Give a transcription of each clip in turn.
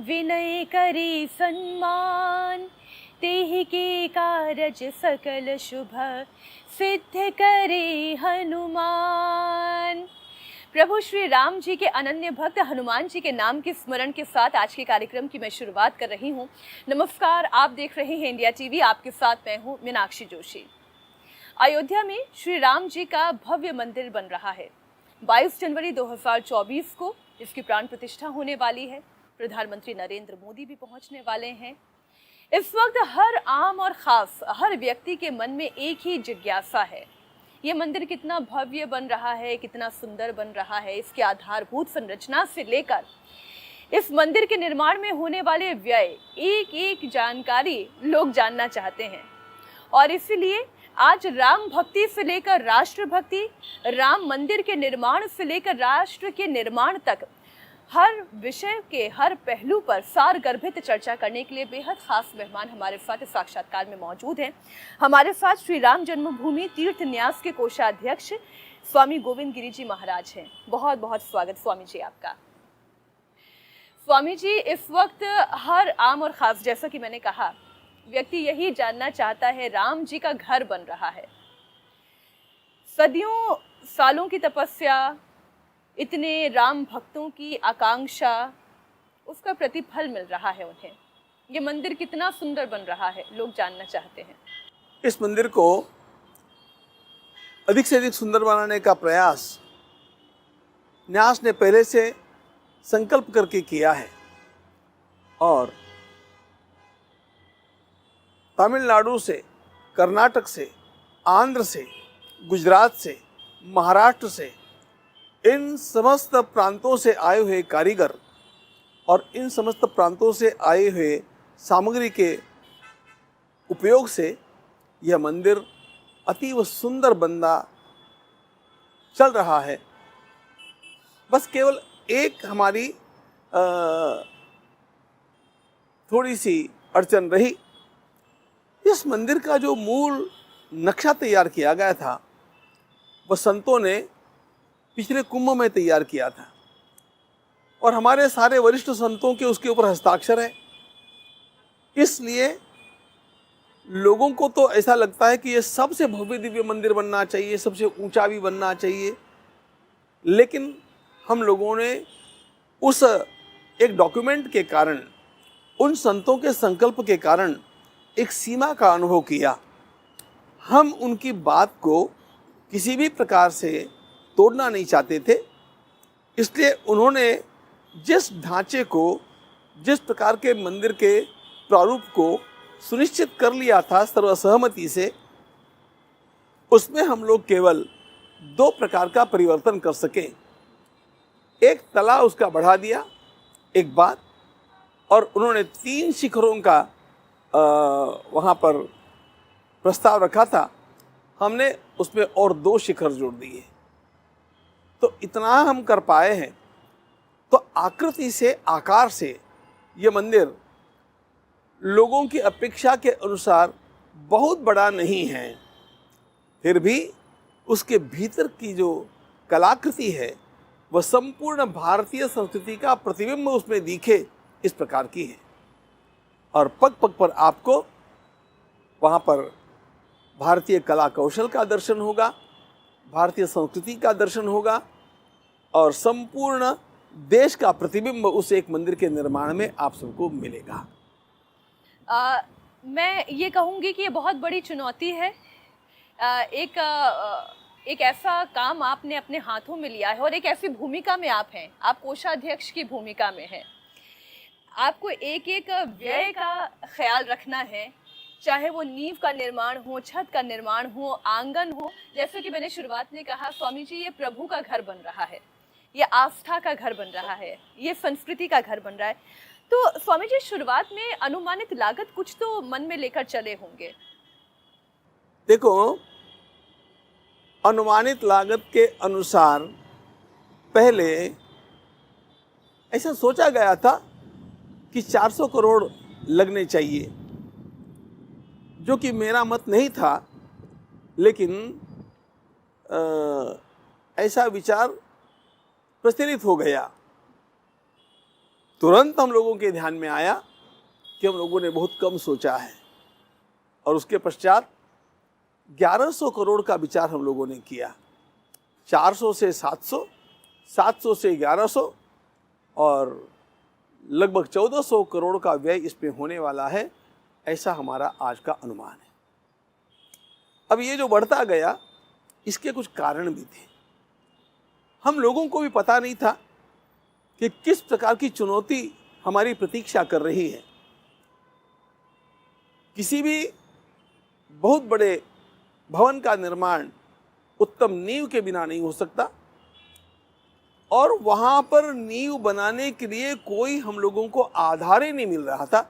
विनय करी सम्मान, तेहि के कारज सकल शुभ, सिद्ध करे हनुमान। प्रभु श्री राम जी के अनन्य भक्त हनुमान जी के नाम के स्मरण के साथ आज के कार्यक्रम की मैं शुरुआत कर रही हूँ। नमस्कार, आप देख रहे हैं इंडिया टीवी, आपके साथ मैं हूँ मीनाक्षी जोशी। अयोध्या में श्री राम जी का भव्य मंदिर बन रहा है। 22 जनवरी 2024 को इसकी प्राण प्रतिष्ठा होने वाली है। प्रधानमंत्री नरेंद्र मोदी भी पहुंचने वाले हैं। इस वक्त हर आम और खास हर व्यक्ति के मन में एक ही जिज्ञासा है, ये मंदिर कितना भव्य बन रहा है, कितना सुंदर बन रहा है। इसके आधारभूत संरचना से लेकर इस मंदिर के निर्माण में होने वाले व्यय, एक एक जानकारी लोग जानना चाहते हैं। और इसीलिए आज राम भक्ति से लेकर राष्ट्र भक्ति, राम मंदिर के निर्माण से लेकर राष्ट्र के निर्माण तक हर विषय के हर पहलू पर सारगर्भित चर्चा करने के लिए बेहद खास मेहमान हमारे साथ इस साक्षात्कार में मौजूद हैं। हमारे साथ श्री राम जन्मभूमि तीर्थ न्यास के कोषाध्यक्ष स्वामी गोविंद गिरी जी महाराज हैं। बहुत बहुत स्वागत स्वामी जी आपका। स्वामी जी, इस वक्त हर आम और खास, जैसा कि मैंने कहा, व्यक्ति यही जानना चाहता है, राम जी का घर बन रहा है, सदियों सालों की तपस्या, इतने राम भक्तों की आकांक्षा, उसका प्रतिफल मिल रहा है उन्हें। ये मंदिर कितना सुंदर बन रहा है, लोग जानना चाहते हैं। इस मंदिर को अधिक से अधिक सुंदर बनाने का प्रयास न्यास ने पहले से संकल्प करके किया है और तमिलनाडु से, कर्नाटक से, आंध्र से, गुजरात से, महाराष्ट्र से, इन समस्त प्रांतों से आए हुए कारीगर और इन समस्त प्रांतों से आए हुए सामग्री के उपयोग से यह मंदिर अतीव सुंदर बनता चल रहा है। बस केवल एक हमारी थोड़ी सी अड़चन रही। इस मंदिर का जो मूल नक्शा तैयार किया गया था वह संतों ने पिछले कुंभ में तैयार किया था और हमारे सारे वरिष्ठ संतों के उसके ऊपर हस्ताक्षर है। इसलिए लोगों को तो ऐसा लगता है कि ये सबसे भव्य दिव्य मंदिर बनना चाहिए, सबसे ऊंचा भी बनना चाहिए, लेकिन हम लोगों ने उस एक डॉक्यूमेंट के कारण, उन संतों के संकल्प के कारण एक सीमा का अनुभव किया। हम उनकी बात को किसी भी प्रकार से तोड़ना नहीं चाहते थे, इसलिए उन्होंने जिस ढांचे को, जिस प्रकार के मंदिर के प्रारूप को सुनिश्चित कर लिया था सर्वसहमति से, उसमें हम लोग केवल 2 प्रकार का परिवर्तन कर सके। एक तला उसका बढ़ा दिया, एक बात, और उन्होंने 3 शिखरों का वहाँ पर प्रस्ताव रखा था, हमने उसमें और 2 शिखर जोड़ दिए। तो इतना हम कर पाए हैं। तो आकृति से, आकार से ये मंदिर लोगों की अपेक्षा के अनुसार बहुत बड़ा नहीं है, फिर भी उसके भीतर की जो कलाकृति है वह संपूर्ण भारतीय संस्कृति का प्रतिबिंब उसमें दिखे, इस प्रकार की है। और पग पग पर आपको वहाँ पर भारतीय कला कौशल का दर्शन होगा, भारतीय संस्कृति का दर्शन होगा और संपूर्ण देश का प्रतिबिंब उस एक मंदिर के निर्माण में आप सबको मिलेगा। मैं ये कहूँगी कि ये बहुत बड़ी चुनौती है। एक ऐसा काम आपने अपने हाथों में लिया है और एक ऐसी भूमिका में आप हैं, आप कोषाध्यक्ष की भूमिका में हैं। आपको एक एक व्यय का ख्याल रखना है, चाहे वो नींव का निर्माण हो, छत का निर्माण हो, आंगन हो। जैसे कि मैंने शुरुआत में कहा, स्वामी जी, ये प्रभु का घर बन रहा है, ये आस्था का घर बन रहा है, ये संस्कृति का घर बन रहा है। तो स्वामी जी, शुरुआत में अनुमानित लागत कुछ तो मन में लेकर चले होंगे। देखो, अनुमानित लागत के अनुसार पहले ऐसा सोचा गया था कि 400 करोड़ लगने चाहिए, जो कि मेरा मत नहीं था, लेकिन ऐसा विचार प्रचलित हो गया। तुरंत हम लोगों के ध्यान में आया कि हम लोगों ने बहुत कम सोचा है, और उसके पश्चात 1100 करोड़ का विचार हम लोगों ने किया। 400 से 700, 700 से 1100 और लगभग 1400 करोड़ का व्यय इसमें होने वाला है, ऐसा हमारा आज का अनुमान है। अब ये जो बढ़ता गया, इसके कुछ कारण भी थे। हम लोगों को भी पता नहीं था कि किस प्रकार की चुनौती हमारी प्रतीक्षा कर रही है। किसी भी बहुत बड़े भवन का निर्माण उत्तम नींव के बिना नहीं हो सकता, और वहां पर नींव बनाने के लिए कोई हम लोगों को आधार ही नहीं मिल रहा था।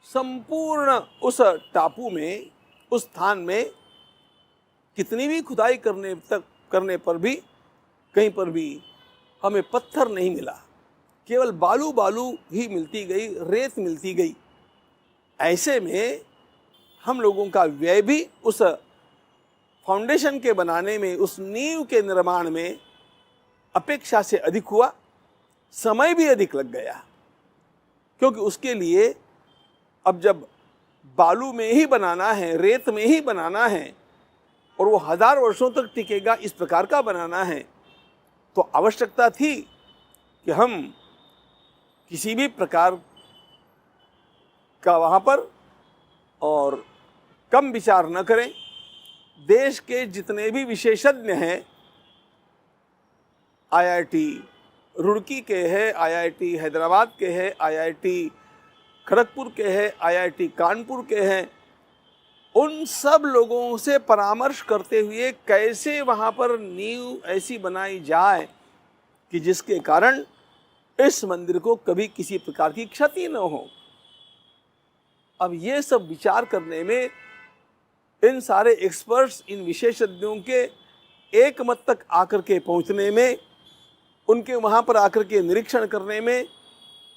संपूर्ण उस टापू में, उस स्थान में कितनी भी खुदाई करने पर भी कहीं पर भी हमें पत्थर नहीं मिला, केवल बालू बालू ही मिलती गई, रेत मिलती गई। ऐसे में हम लोगों का व्यय भी उस फाउंडेशन के बनाने में, उस नींव के निर्माण में अपेक्षा से अधिक हुआ, समय भी अधिक लग गया, क्योंकि उसके लिए अब जब बालू में ही बनाना है, रेत में ही बनाना है, और वो 1000 वर्षों तक टिकेगा, इस प्रकार का बनाना है, तो आवश्यकता थी कि हम किसी भी प्रकार का वहाँ पर और कम विचार न करें। देश के जितने भी विशेषज्ञ हैं, आईआईटी रुड़की के हैं, आईआईटी हैदराबाद के हैं, आईआईटी खड़गपुर के हैं, आईआईटी कानपुर के हैं, उन सब लोगों से परामर्श करते हुए कैसे वहाँ पर नींव ऐसी बनाई जाए कि जिसके कारण इस मंदिर को कभी किसी प्रकार की क्षति न हो। अब ये सब विचार करने में, इन सारे एक्सपर्ट्स, इन विशेषज्ञों के एक मत तक आकर के पहुँचने में, उनके वहाँ पर आकर के निरीक्षण करने में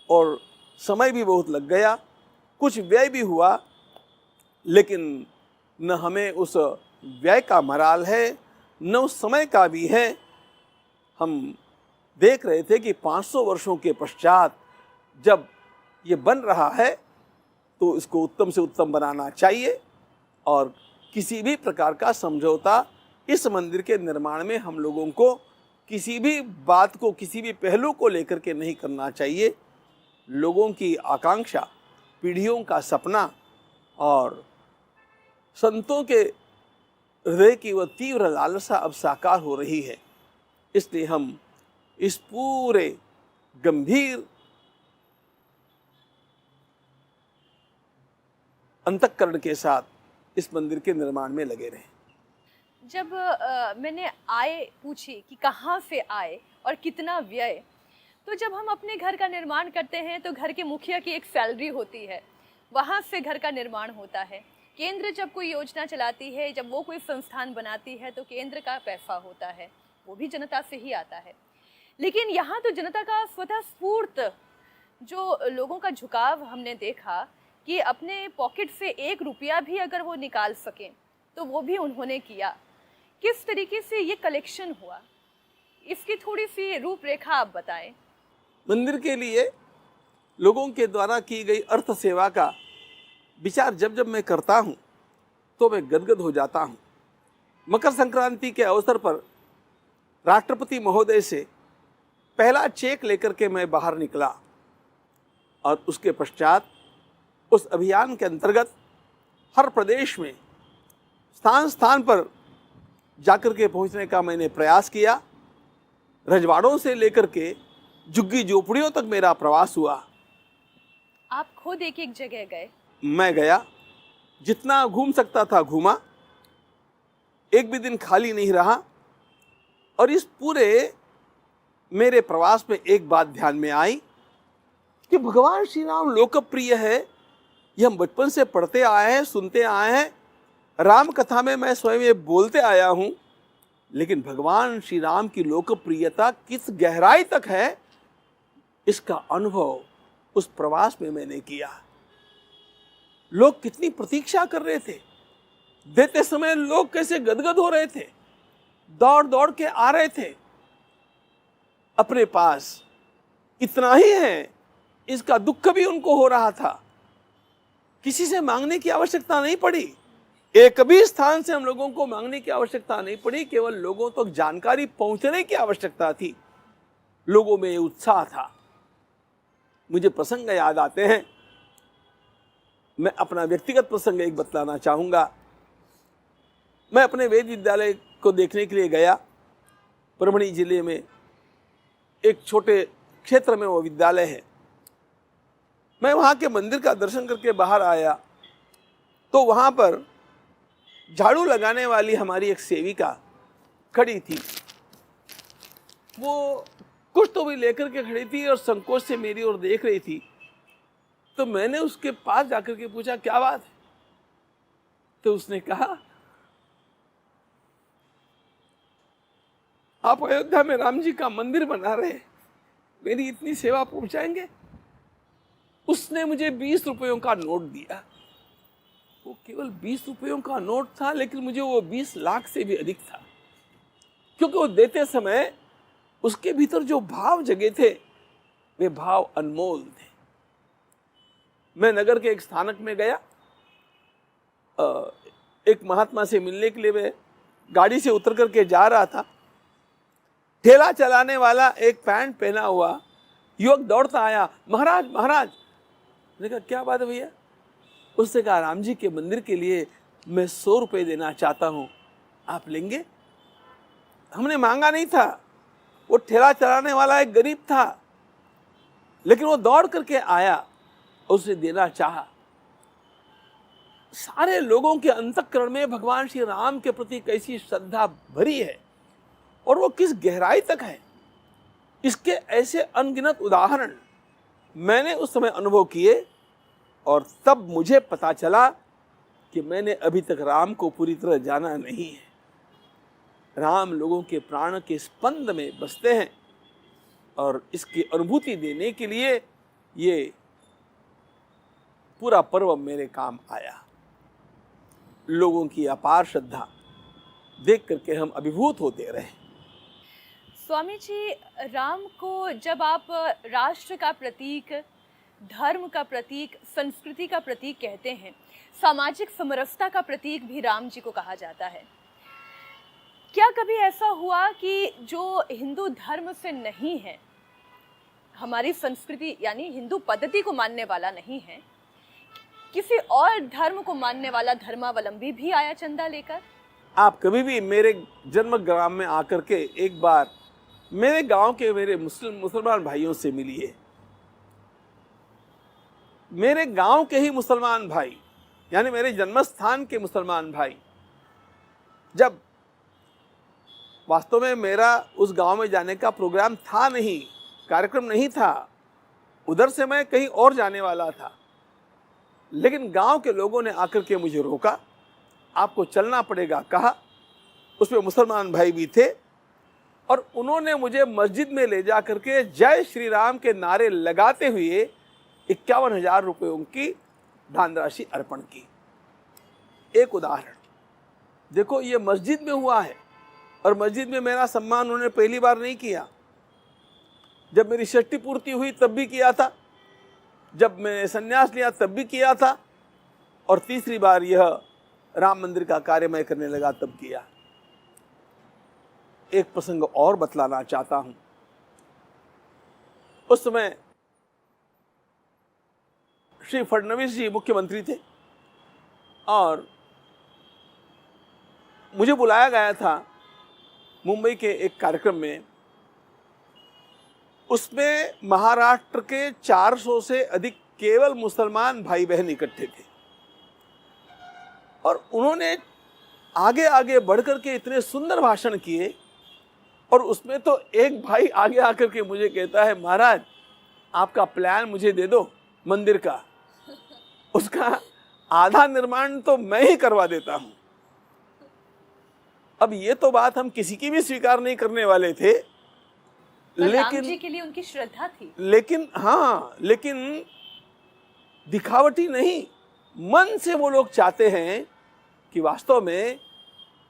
और समय भी बहुत लग गया, कुछ व्यय भी हुआ, लेकिन न हमें उस व्यय का मराल है, न उस समय का भी है। हम देख रहे थे कि 500 वर्षों के पश्चात जब ये बन रहा है तो इसको उत्तम से उत्तम बनाना चाहिए, और किसी भी प्रकार का समझौता इस मंदिर के निर्माण में हम लोगों को किसी भी बात को, किसी भी पहलू को लेकर के नहीं करना चाहिए। लोगों की आकांक्षा, पीढ़ियों का सपना और संतों के हृदय की वह तीव्र लालसा अब साकार हो रही है। इसलिए हम इस पूरे गंभीर अंतःकरण के साथ इस मंदिर के निर्माण में लगे रहे। जब मैंने आय पूछी कि कहाँ से आए और कितना व्यय, तो जब हम अपने घर का निर्माण करते हैं तो घर के मुखिया की एक सैलरी होती है, वहाँ से घर का निर्माण होता है। केंद्र जब कोई योजना चलाती है, जब वो कोई संस्थान बनाती है, तो केंद्र का पैसा होता है, वो भी जनता से ही आता है। लेकिन यहाँ तो जनता का स्वतः स्फूर्त जो लोगों का झुकाव हमने देखा कि अपने पॉकेट से 1 रुपया भी अगर वो निकाल सकें तो वो भी उन्होंने किया। किस तरीके से ये कलेक्शन हुआ, इसकी थोड़ी सी रूपरेखा आप बताएं। मंदिर के लिए लोगों के द्वारा की गई अर्थ सेवा का विचार जब जब मैं करता हूँ तो मैं गदगद हो जाता हूँ। मकर संक्रांति के अवसर पर राष्ट्रपति महोदय से पहला चेक लेकर के मैं बाहर निकला, और उसके पश्चात उस अभियान के अंतर्गत हर प्रदेश में स्थान स्थान पर जाकर के पहुंचने का मैंने प्रयास किया। रजवाड़ों से लेकर के झुग्गी झोपड़ियों तक मेरा प्रवास हुआ। आप खुद एक एक जगह गए? मैं गया, जितना घूम सकता था घूमा, एक भी दिन खाली नहीं रहा। और इस पूरे मेरे प्रवास में एक बात ध्यान में आई कि भगवान श्री राम लोकप्रिय है, ये हम बचपन से पढ़ते आए हैं, सुनते आए हैं, राम कथा में मैं स्वयं ये बोलते आया हूँ, लेकिन भगवान श्री राम की लोकप्रियता किस गहराई तक है, इसका अनुभव उस प्रवास में मैंने किया। लोग कितनी प्रतीक्षा कर रहे थे, देते समय लोग कैसे गदगद हो रहे थे, दौड़ दौड़ के आ रहे थे। अपने पास इतना ही है इसका दुख भी उनको हो रहा था। किसी से मांगने की आवश्यकता नहीं पड़ी, एक भी स्थान से हम लोगों को मांगने की आवश्यकता नहीं पड़ी, केवल लोगों तक जानकारी पहुंचने की आवश्यकता थी। लोगों में उत्साह था। मुझे प्रसंग याद आते हैं। मैं अपना व्यक्तिगत प्रसंग एक बतलाना चाहूंगा। मैं अपने वेद विद्यालय को देखने के लिए गया। परभणी जिले में एक छोटे क्षेत्र में वो विद्यालय है। मैं वहां के मंदिर का दर्शन करके बाहर आया तो वहां पर झाड़ू लगाने वाली हमारी एक सेविका खड़ी थी। वो कुछ तो भी लेकर के खड़ी थी और संकोच से मेरी ओर देख रही थी। तो मैंने उसके पास जाकर के पूछा, क्या बात है? तो उसने कहा, आप अयोध्या में राम जी का मंदिर बना रहे, मेरी इतनी सेवा पहुंचाएंगे? उसने मुझे 20 रुपयों का नोट दिया। वो केवल 20 रुपयों का नोट था, लेकिन मुझे वो 20 लाख से भी अधिक था, क्योंकि वो देते समय उसके भीतर जो भाव जगे थे वे भाव अनमोल थे। मैं नगर के एक स्थानक में गया। एक महात्मा से मिलने के लिए मैं गाड़ी से उतर करके जा रहा था। ठेला चलाने वाला एक पैंट पहना हुआ युवक दौड़ता आया, महाराज महाराज। मैंने कहा, क्या बात है भैया? उसने कहा, राम जी के मंदिर के लिए मैं 100 रुपये देना चाहता हूं, आप लेंगे? हमने मांगा नहीं था। वो ठेला चलाने वाला एक गरीब था, लेकिन वो दौड़ करके आया, उसे देना चाहा। सारे लोगों के अंतःकरण में भगवान श्री राम के प्रति कैसी श्रद्धा भरी है और वो किस गहराई तक है, इसके ऐसे अनगिनत उदाहरण मैंने उस समय अनुभव किए। और तब मुझे पता चला कि मैंने अभी तक राम को पूरी तरह जाना नहीं है। राम लोगों के प्राण के स्पंद में बसते हैं और इसकी अनुभूति देने के लिए ये पूरा पर्व मेरे काम आया। लोगों की अपार श्रद्धा देख करके हम अभिभूत होते रहे। स्वामी जी, राम को जब आप राष्ट्र का प्रतीक, धर्म का प्रतीक, संस्कृति का प्रतीक कहते हैं, सामाजिक समरसता का प्रतीक भी राम जी को कहा जाता है। क्या कभी ऐसा हुआ कि जो हिंदू धर्म से नहीं है, हमारी संस्कृति यानी हिंदू पद्धति को मानने वाला नहीं है, किसी और धर्म को मानने वाला धर्मावलंबी भी आया चंदा लेकर? आप कभी भी मेरे जन्म ग्राम में आकर के एक बार मेरे गांव के मेरे मुसलमान भाइयों से मिलिए। मेरे गांव के ही मुसलमान भाई, यानी मेरे जन्मस्थान के मुसलमान भाई, जब वास्तव में मेरा उस गांव में जाने का प्रोग्राम था नहीं, कार्यक्रम नहीं था, उधर से मैं कहीं और जाने वाला था, लेकिन गांव के लोगों ने आकर के मुझे रोका, आपको चलना पड़ेगा कहा। उसमें मुसलमान भाई भी थे और उन्होंने मुझे मस्जिद में ले जा करके जय श्री राम के नारे लगाते हुए 51,000 रुपयों की दान राशि अर्पण की। एक उदाहरण देखो, ये मस्जिद में हुआ है और मस्जिद में मेरा सम्मान उन्होंने पहली बार नहीं किया। जब मेरी षष्ठी पूर्ति हुई तब भी किया था, जब मैंने संन्यास लिया तब भी किया था, और तीसरी बार यह राम मंदिर का कार्य मैं करने लगा तब किया। एक प्रसंग और बतलाना चाहता हूं। उस समय श्री फडणवीस जी मुख्यमंत्री थे और मुझे बुलाया गया था मुंबई के एक कार्यक्रम में। उसमें महाराष्ट्र के 400 से अधिक केवल मुसलमान भाई बहन इकट्ठे थे और उन्होंने आगे आगे बढ़कर के इतने सुंदर भाषण किए। और उसमें तो एक भाई आगे आकर के मुझे कहता है, महाराज आपका प्लान मुझे दे दो मंदिर का, उसका आधा निर्माण तो मैं ही करवा देता हूं। अब ये तो बात हम किसी की भी स्वीकार नहीं करने वाले थे, लेकिन राम जी के लिए उनकी श्रद्धा थी। लेकिन दिखावटी नहीं, मन से वो लोग चाहते हैं कि वास्तव में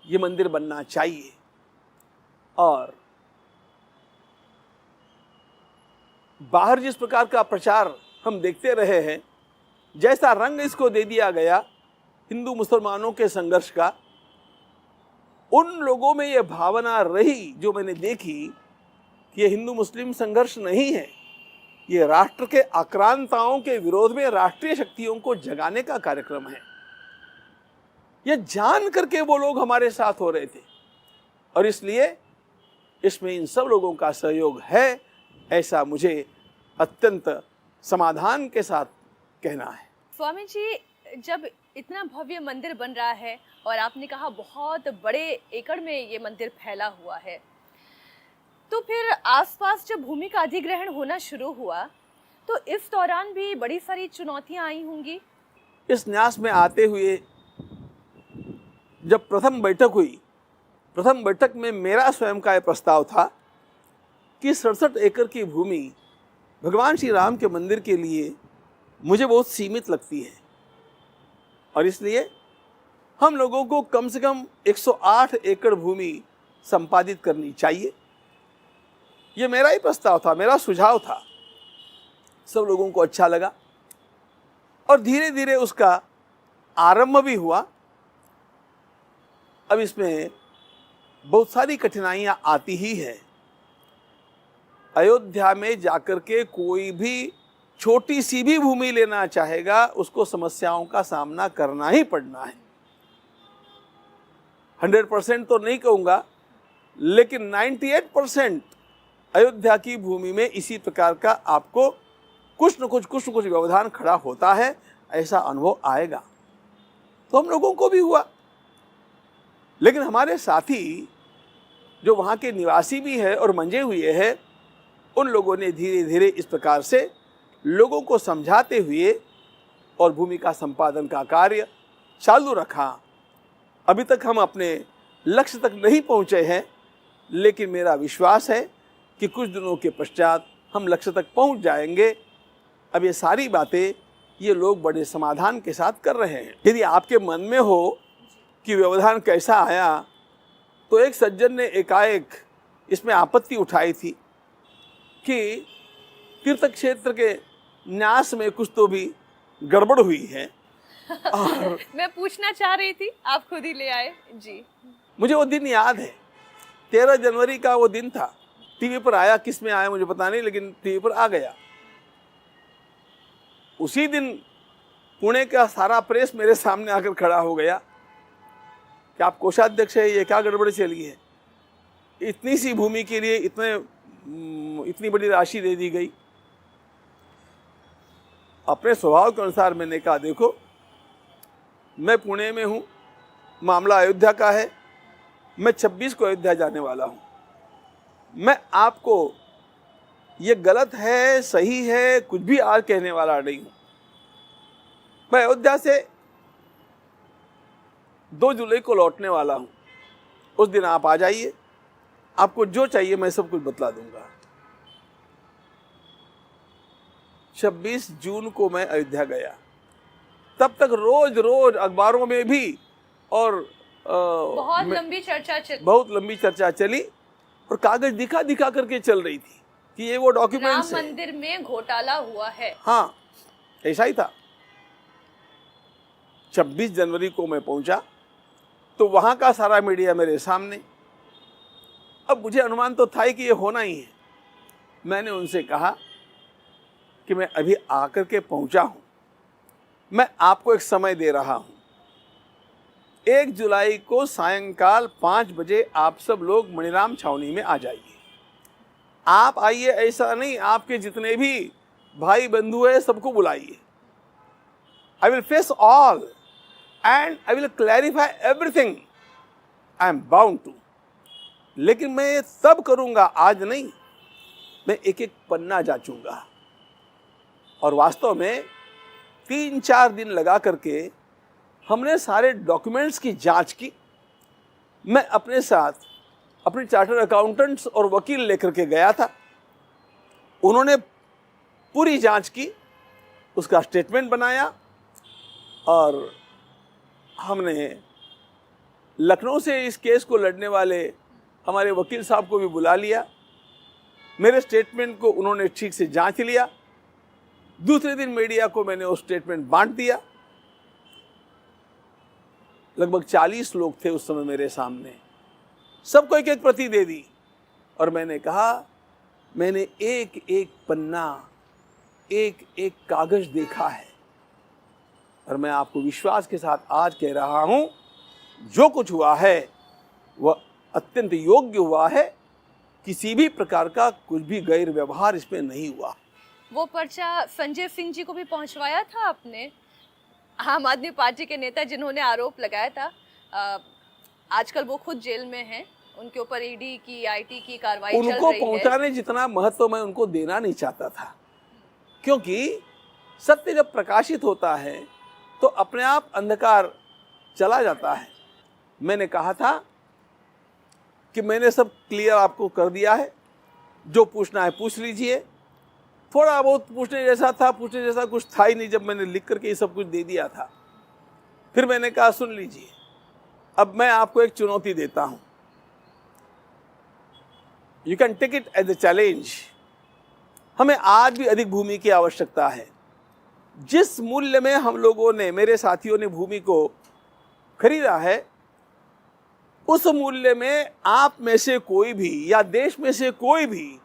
ये मंदिर बनना चाहिए। और बाहर जिस प्रकार का प्रचार हम देखते रहे हैं, जैसा रंग इसको दे दिया गया हिंदू मुसलमानों के संघर्ष का, उन लोगों में ये भावना रही जो मैंने देखी कि ये हिंदू मुस्लिम संघर्ष नहीं है, ये राष्ट्र के आक्रांताओं के विरोध में राष्ट्रीय शक्तियों को जगाने का कार्यक्रम है। ये जान करके वो लोग हमारे साथ हो रहे थे और इसलिए इसमें इन सब लोगों का सहयोग है, ऐसा मुझे अत्यंत समाधान के साथ कहना है। स्वामी जी, जब इतना भव्य मंदिर बन रहा है और आपने कहा बहुत बड़े एकड़ में ये मंदिर फैला हुआ है, तो फिर आसपास जब भूमि का अधिग्रहण होना शुरू हुआ तो इस दौरान भी बड़ी सारी चुनौतियां आई होंगी। इस न्यास में आते हुए जब प्रथम बैठक हुई, प्रथम बैठक में मेरा स्वयं का यह प्रस्ताव था कि 67 एकड़ की भूमि भगवान श्री राम के मंदिर के लिए मुझे बहुत सीमित लगती है और इसलिए हम लोगों को कम से कम 108 एकड़ भूमि संपादित करनी चाहिए। ये मेरा ही प्रस्ताव था, मेरा सुझाव था। सब लोगों को अच्छा लगा और धीरे धीरे उसका आरंभ भी हुआ। अब इसमें बहुत सारी कठिनाइयां आती ही है। अयोध्या में जाकर के कोई भी छोटी सी भी भूमि लेना चाहेगा, उसको समस्याओं का सामना करना ही पड़ना है। 100% तो नहीं कहूँगा, लेकिन 98% अयोध्या की भूमि में इसी प्रकार का आपको कुछ न कुछ व्यवधान खड़ा होता है, ऐसा अनुभव आएगा। तो हम लोगों को भी हुआ, लेकिन हमारे साथी जो वहाँ के निवासी भी है और मंजे हुए हैं, उन लोगों ने धीरे धीरे इस प्रकार से लोगों को समझाते हुए और भूमि का संपादन का कार्य चालू रखा। अभी तक हम अपने लक्ष्य तक नहीं पहुँचे हैं, लेकिन मेरा विश्वास है कि कुछ दिनों के पश्चात हम लक्ष्य तक पहुँच जाएंगे। अब ये सारी बातें ये लोग बड़े समाधान के साथ कर रहे हैं। यदि आपके मन में हो कि व्यवधान कैसा आया, तो एक सज्जन ने एकाएक इसमें आपत्ति उठाई थी कि तीर्थ क्षेत्र के न्यास में कुछ तो भी गड़बड़ हुई है। और मैं पूछना चाह रही थी, आप खुद ही ले आए जी। मुझे वो दिन याद है, 13 जनवरी का वो दिन था। टीवी पर आया, किस में आया मुझे पता नहीं, लेकिन टीवी पर आ गया। उसी दिन पुणे का सारा प्रेस मेरे सामने आकर खड़ा हो गया कि आप कोषाध्यक्ष है, ये क्या गड़बड़ चली है, इतनी सी भूमि के लिए इतनी बड़ी राशि दे दी गई। अपने स्वभाव के अनुसार मैंने कहा, देखो मैं पुणे में हूँ, मामला अयोध्या का है, मैं 26 को अयोध्या जाने वाला हूँ। मैं आपको ये गलत है सही है कुछ भी आज कहने वाला नहीं हूँ। मैं अयोध्या से 2 जुलाई को लौटने वाला हूँ। उस दिन आप आ जाइए, आपको जो चाहिए मैं सब कुछ बतला दूंगा। 26 जून को मैं अयोध्या गया। तब तक रोज रोज अखबारों में भी और बहुत लंबी चर्चा चली और कागज दिखा दिखा करके चल रही थी कि ये वो डॉक्यूमेंट्स राम मंदिर में घोटाला हुआ है। हाँ, ऐसा ही था। 26 जनवरी को मैं पहुंचा तो वहां का सारा मीडिया मेरे सामने। अब मुझे अनुमान तो था ही कि ये होना ही है। मैंने उनसे कहा कि मैं अभी आकर के पहुंचा हूं, मैं आपको एक समय दे रहा हूं। 1 जुलाई को सायंकाल 5 बजे आप सब लोग मणिराम छावनी में आ जाइए। आप आइए ऐसा नहीं, आपके जितने भी भाई बंधु है सबको बुलाइए। I will face all and I will clarify everything, I am bound to. लेकिन मैं ये तब करूंगा, आज नहीं। मैं एक एक पन्ना जांचूंगा। और वास्तव में 3-4 दिन लगा करके हमने सारे डॉक्यूमेंट्स की जांच की। मैं अपने साथ अपने चार्टर्ड अकाउंटेंट्स और वकील लेकर के गया था। उन्होंने पूरी जांच की, उसका स्टेटमेंट बनाया और हमने लखनऊ से इस केस को लड़ने वाले हमारे वकील साहब को भी बुला लिया मेरे स्टेटमेंट को उन्होंने ठीक से जांच लिया। दूसरे दिन मीडिया को मैंने वो स्टेटमेंट बांट दिया। लगभग 40 लोग थे उस समय मेरे सामने, सबको एक एक प्रति दे दी और मैंने कहा मैंने एक एक पन्ना, एक एक कागज देखा है और मैं आपको विश्वास के साथ आज कह रहा हूं, जो कुछ हुआ है वह अत्यंत योग्य हुआ है। किसी भी प्रकार का कुछ भी गैर व्यवहार इसमें नहीं हुआ। वो पर्चा संजय सिंह जी को भी पहुंचवाया था आपने, आम आदमी पार्टी के नेता जिन्होंने आरोप लगाया था। आजकल वो खुद जेल में हैं, उनके ऊपर ईडी की, आईटी की कार्रवाई चल रही है। उनको पहुंचाने जितना महत्व मैं उनको देना नहीं चाहता था, क्योंकि सत्य जब प्रकाशित होता है तो अपने आप अंधकार चला जाता है। मैंने कहा था कि मैंने सब क्लियर आपको कर दिया है, जो पूछना है पूछ लीजिए। थोड़ा बहुत पूछने जैसा था, पूछने जैसा कुछ था ही नहीं जब मैंने लिख करके ये सब कुछ दे दिया था। फिर मैंने कहा सुन लीजिए, अब मैं आपको एक चुनौती देता हूं, you can take it as a challenge. हमें आज भी अधिक भूमि की आवश्यकता है। जिस मूल्य में हम लोगों ने, मेरे साथियों ने भूमि को खरीदा है, उस मूल्य में आप में से कोई भी या देश में से कोई भी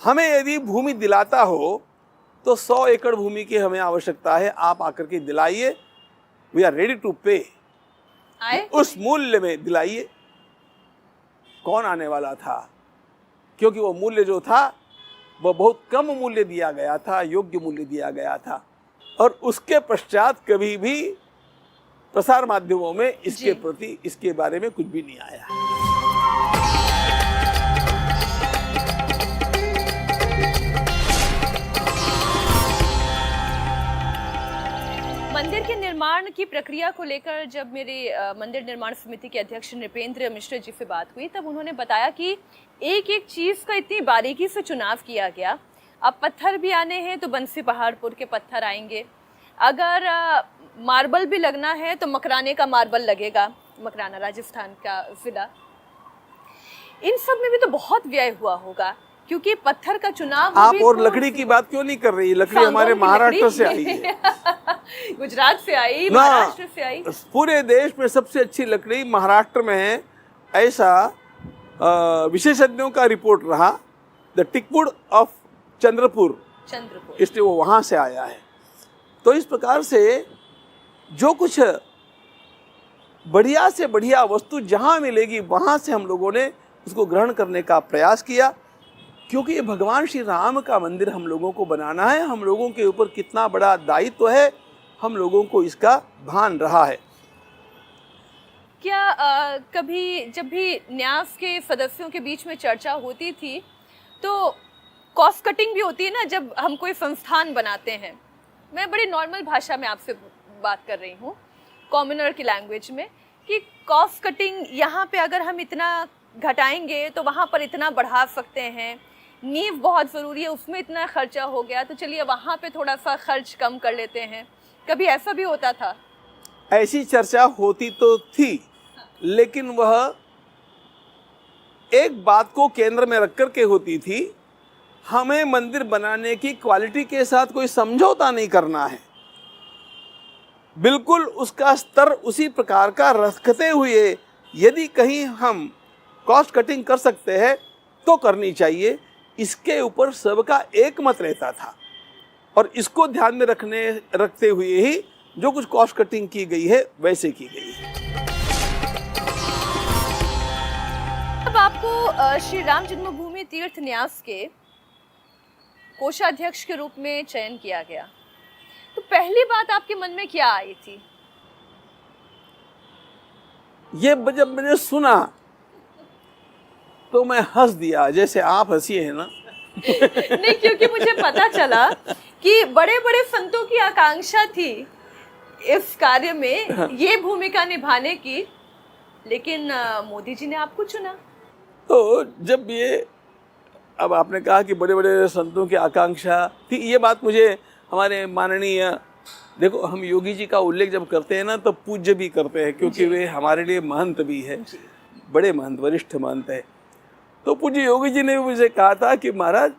हमें यदि भूमि दिलाता हो तो 100 एकड़ भूमि की हमें आवश्यकता है। आप आकर के दिलाइए, वी आर रेडी टू पे। उस मूल्य में दिलाइए। कौन आने वाला था? क्योंकि वो मूल्य जो था वह बहुत कम मूल्य दिया गया था, योग्य मूल्य दिया गया था। और उसके पश्चात कभी भी प्रसार माध्यमों में इसके प्रति, इसके बारे में कुछ भी नहीं आया। मंदिर के निर्माण की प्रक्रिया को लेकर जब मेरे मंदिर निर्माण समिति के अध्यक्ष नृपेंद्र मिश्र जी से बात हुई, तब उन्होंने बताया कि एक एक चीज का इतनी बारीकी से चुनाव किया गया। अब पत्थर भी आने हैं तो बंसी पहाड़पुर के पत्थर आएंगे, अगर मार्बल भी लगना है तो मकराने का मार्बल लगेगा, मकराना राजस्थान का जिला। इन सब में भी तो बहुत व्यय हुआ होगा, क्योंकि पत्थर का चुनाव आप और लकड़ी की बात क्यों नहीं कर रही? लकड़ी हमारे महाराष्ट्र से आई है गुजरात से आई, महाराष्ट्र से आई। पूरे देश में सबसे अच्छी लकड़ी महाराष्ट्र में है, ऐसा विशेषज्ञों का रिपोर्ट रहा। द टिकवुड ऑफ चंद्रपुर, इसलिए वो वहां से आया है। तो इस प्रकार से जो कुछ बढ़िया से बढ़िया वस्तु जहां मिलेगी वहां से हम लोगों ने उसको ग्रहण करने का प्रयास किया, क्योंकि ये भगवान श्री राम का मंदिर हम लोगों को बनाना है। हम लोगों के ऊपर कितना बड़ा दायित्व है, हम लोगों को इसका भान रहा है। क्या कभी जब भी न्यास के सदस्यों के बीच में चर्चा होती थी तो कॉस्ट कटिंग भी होती है ना, जब हम कोई संस्थान बनाते हैं? मैं बड़ी नॉर्मल भाषा में आपसे बात कर रही हूँ, कॉमनर की लैंग्वेज में, कि कॉस्ट कटिंग यहाँ पे अगर हम इतना घटाएंगे तो वहाँ पर इतना बढ़ा सकते हैं, नींव बहुत ज़रूरी है, उसमें इतना खर्चा हो गया तो चलिए वहाँ पे थोड़ा सा खर्च कम कर लेते हैं। कभी ऐसा भी होता था? ऐसी चर्चा होती तो थी, लेकिन वह एक बात को केंद्र में रख कर के होती थी, हमें मंदिर बनाने की क्वालिटी के साथ कोई समझौता नहीं करना है। बिल्कुल उसका स्तर उसी प्रकार का रखते हुए यदि कहीं हम कॉस्ट कटिंग कर सकते हैं तो करनी चाहिए। इसके ऊपर सबका एक मत रहता था और इसको ध्यान में रखते हुए ही जो कुछ कॉस्ट कटिंग की गई है वैसे की गई है। अब आपको श्री राम जन्मभूमि तीर्थ न्यास के कोषाध्यक्ष के रूप में चयन किया गया, तो पहली बात आपके मन में क्या आई थी? ये जब मैंने सुना तो मैं हंस दिया, जैसे आप हंसी है ना। नहीं, क्योंकि मुझे पता चला कि बड़े बड़े संतों की आकांक्षा थी इस कार्य में ये भूमिका निभाने की, लेकिन मोदी जी ने आपको चुना। तो जब ये, अब आपने कहा कि बड़े बड़े संतों की आकांक्षा थी, ये बात मुझे हमारे माननीय, देखो हम योगी जी का उल्लेख जब करते हैं ना तो पूज्य भी करते हैं, क्योंकि वे हमारे लिए महंत भी है, बड़े महंत, वरिष्ठ महंत है। तो पूज्य योगी जी ने भी मुझे कहा था कि महाराज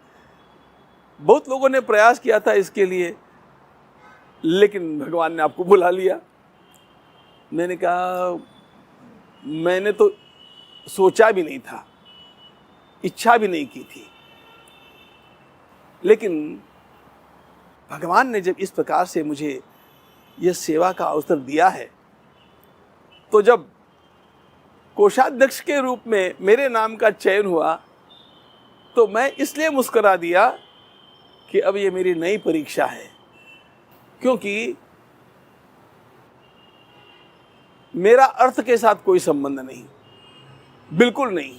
बहुत लोगों ने प्रयास किया था इसके लिए, लेकिन भगवान ने आपको बुला लिया। मैंने कहा मैंने तो सोचा भी नहीं था, इच्छा भी नहीं की थी, लेकिन भगवान ने जब इस प्रकार से मुझे यह सेवा का अवसर दिया है, तो जब कोषाध्यक्ष के रूप में मेरे नाम का चयन हुआ तो मैं इसलिए मुस्कुरा दिया कि अब ये मेरी नई परीक्षा है, क्योंकि मेरा अर्थ के साथ कोई संबंध नहीं, बिल्कुल नहीं।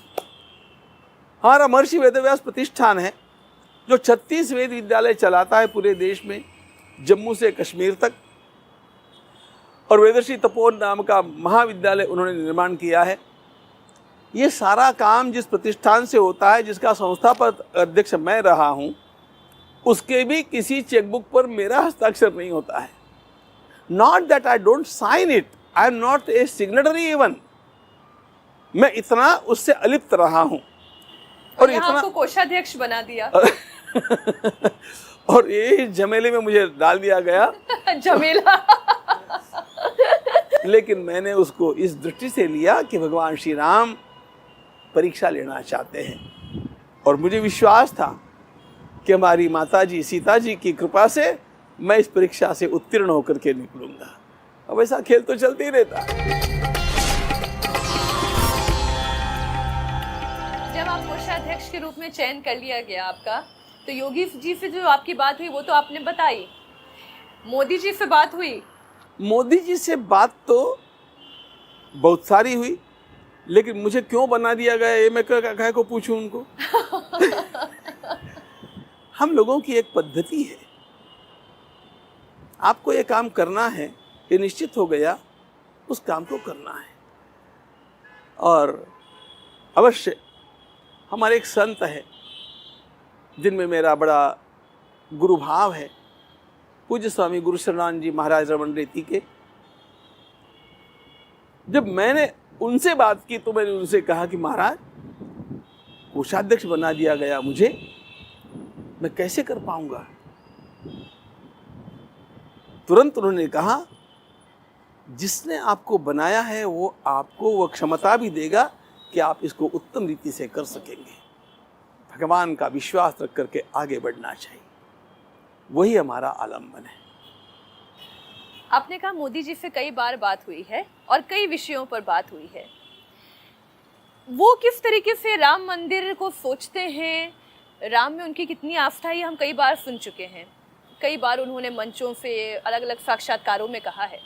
हमारा महर्षि वेदव्यास प्रतिष्ठान है जो 36 वेद विद्यालय चलाता है पूरे देश में, जम्मू से कश्मीर तक, और वेदर्षि तपोवन नाम का महाविद्यालय उन्होंने निर्माण किया है। ये सारा काम जिस प्रतिष्ठान से होता है, जिसका संस्थापक अध्यक्ष मैं रहा हूँ, उसके भी किसी चेकबुक पर मेरा हस्ताक्षर नहीं होता है। Not that I don't sign it, I am not a signatory even, मैं इतना उससे अलिप्त रहा हूँ। और यहाँ इतना आपको कोषाध्यक्ष बना दिया और ये झमेले में मुझे डाल दिया गया झमेला लेकिन मैंने उसको इस दृष्टि से लिया कि भगवान श्री राम परीक्षा लेना चाहते हैं, और मुझे विश्वास था कि हमारी माता जी सीता जी की कृपा से मैं इस परीक्षा से उत्तीर्ण होकर के निकलूंगा। अब ऐसा खेल तो चलते ही रहता। जब आप कोषाध्यक्ष के रूप में चयन कर लिया गया आपका, तो योगी जी से जो आपकी बात हुई वो तो आपने बताई, मोदी जी से बात हुई? मोदी जी से बात तो बहुत सारी हुई, लेकिन मुझे क्यों बना दिया गया ये मैं कह को पूछूं उनको हम लोगों की एक पद्धति है, आपको ये काम करना है, ये निश्चित हो गया, उस काम को करना है। और अवश्य हमारे एक संत है जिनमें मेरा बड़ा गुरु भाव है, पूज्य स्वामी गुरु शरणानंद जी महाराज रमन रेती के। जब मैंने उनसे बात की तो मैंने उनसे कहा कि महाराज कोषाध्यक्ष बना दिया गया मुझे, मैं कैसे कर पाऊंगा? तुरंत उन्होंने कहा जिसने आपको बनाया है वो आपको वह क्षमता भी देगा कि आप इसको उत्तम रीति से कर सकेंगे। भगवान का विश्वास रख करके आगे बढ़ना चाहिए, वही हमारा आलम्बन है। आपने कहा मोदी जी से कई बार बात हुई है और कई विषयों पर बात हुई है। वो किस तरीके से राम मंदिर को सोचते हैं, राम में उनकी कितनी आस्था है, हम कई बार सुन चुके हैं। कई बार उन्होंने मंचों से, अलग अलग साक्षात्कारों में कहा है।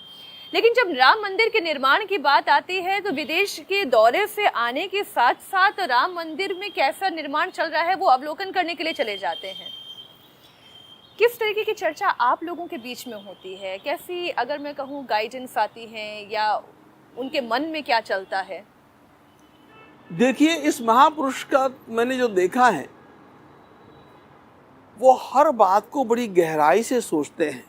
लेकिन जब राम मंदिर के निर्माण की बात आती है तो विदेश के दौरे से आने के साथ साथ राम मंदिर में कैसा निर्माण चल रहा है वो अवलोकन करने के लिए चले जाते हैं। किस तरीके की चर्चा आप लोगों के बीच में होती है? कैसी, अगर मैं कहूँ, गाइडेंस आती है, या उनके मन में क्या चलता है? देखिए, इस महापुरुष का मैंने जो देखा है वो हर बात को बड़ी गहराई से सोचते हैं,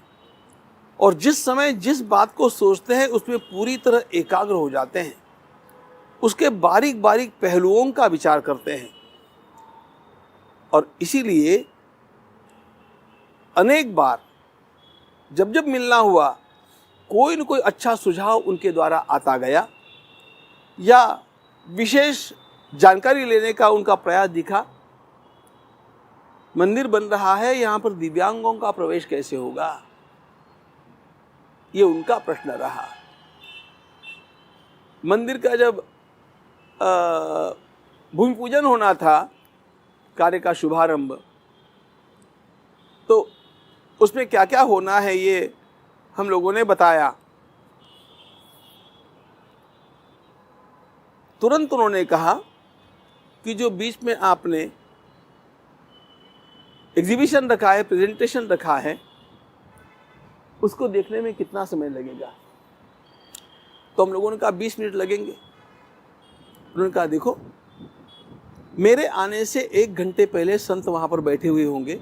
और जिस समय जिस बात को सोचते हैं उसमें पूरी तरह एकाग्र हो जाते हैं, उसके बारीक बारीक पहलुओं का विचार करते हैं। और इसीलिए अनेक बार जब जब मिलना हुआ, कोई न कोई अच्छा सुझाव उनके द्वारा आता गया, या विशेष जानकारी लेने का उनका प्रयास दिखा। मंदिर बन रहा है, यहाँ पर दिव्यांगों का प्रवेश कैसे होगा, ये उनका प्रश्न रहा। मंदिर का जब भूमि पूजन होना था, कार्य का शुभारंभ, तो उसमें क्या क्या होना है ये हम लोगों ने बताया। तुरंत उन्होंने कहा कि जो बीच में आपने एग्जीबिशन रखा है, प्रेजेंटेशन रखा है, उसको देखने में कितना समय लगेगा? तो हम लोगों ने कहा 20 मिनट लगेंगे। उन्होंने कहा देखो, मेरे आने से 1 घंटे पहले संत वहां पर बैठे हुए होंगे,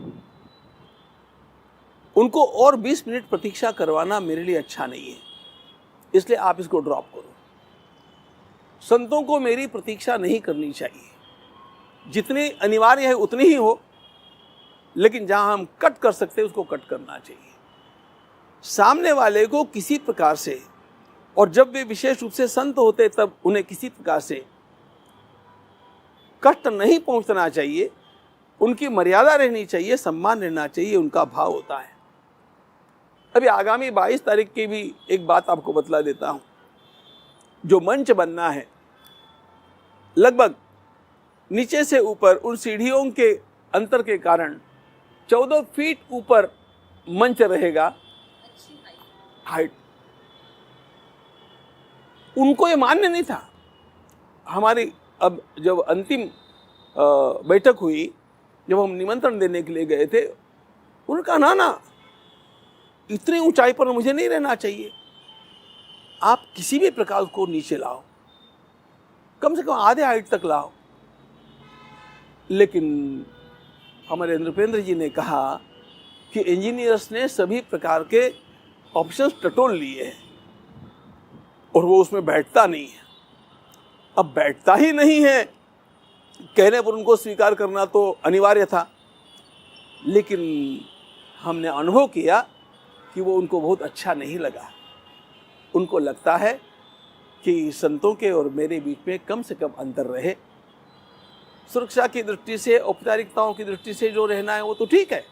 उनको और 20 मिनट प्रतीक्षा करवाना मेरे लिए अच्छा नहीं है, इसलिए आप इसको ड्रॉप करो। संतों को मेरी प्रतीक्षा नहीं करनी चाहिए। जितनी अनिवार्य है उतनी ही हो, लेकिन जहां हम कट कर सकते हैं उसको कट करना चाहिए। सामने वाले को किसी प्रकार से, और जब वे विशेष रूप से संत होते तब उन्हें किसी प्रकार से कष्ट नहीं पहुंचना चाहिए, उनकी मर्यादा रहनी चाहिए, सम्मान रहना चाहिए, उनका भाव होता है। अभी आगामी 22 तारीख की भी एक बात आपको बतला देता हूं। जो मंच बनना है, लगभग नीचे से ऊपर उन सीढ़ियों के अंतर के कारण 14 फीट ऊपर मंच रहेगा हाइट। उनको ये मान्य नहीं था। हमारी अब जब अंतिम बैठक हुई, जब हम निमंत्रण देने के लिए गए थे, उन्होंने कहा ना ना, इतनी ऊंचाई पर मुझे नहीं रहना चाहिए, आप किसी भी प्रकार को नीचे लाओ, कम से कम आधे हाइट तक लाओ। लेकिन हमारे नृपेंद्र जी ने कहा कि इंजीनियर्स ने सभी प्रकार के ऑप्शंस टटोल लिए हैं और वो उसमें बैठता नहीं है। अब बैठता ही नहीं है, कहने पर उनको स्वीकार करना तो अनिवार्य था, लेकिन हमने अनुभव किया कि वो उनको बहुत अच्छा नहीं लगा। उनको लगता है कि संतों के और मेरे बीच में कम से कम अंतर रहे। सुरक्षा की दृष्टि से, औपचारिकताओं की दृष्टि से जो रहना है वो तो ठीक है,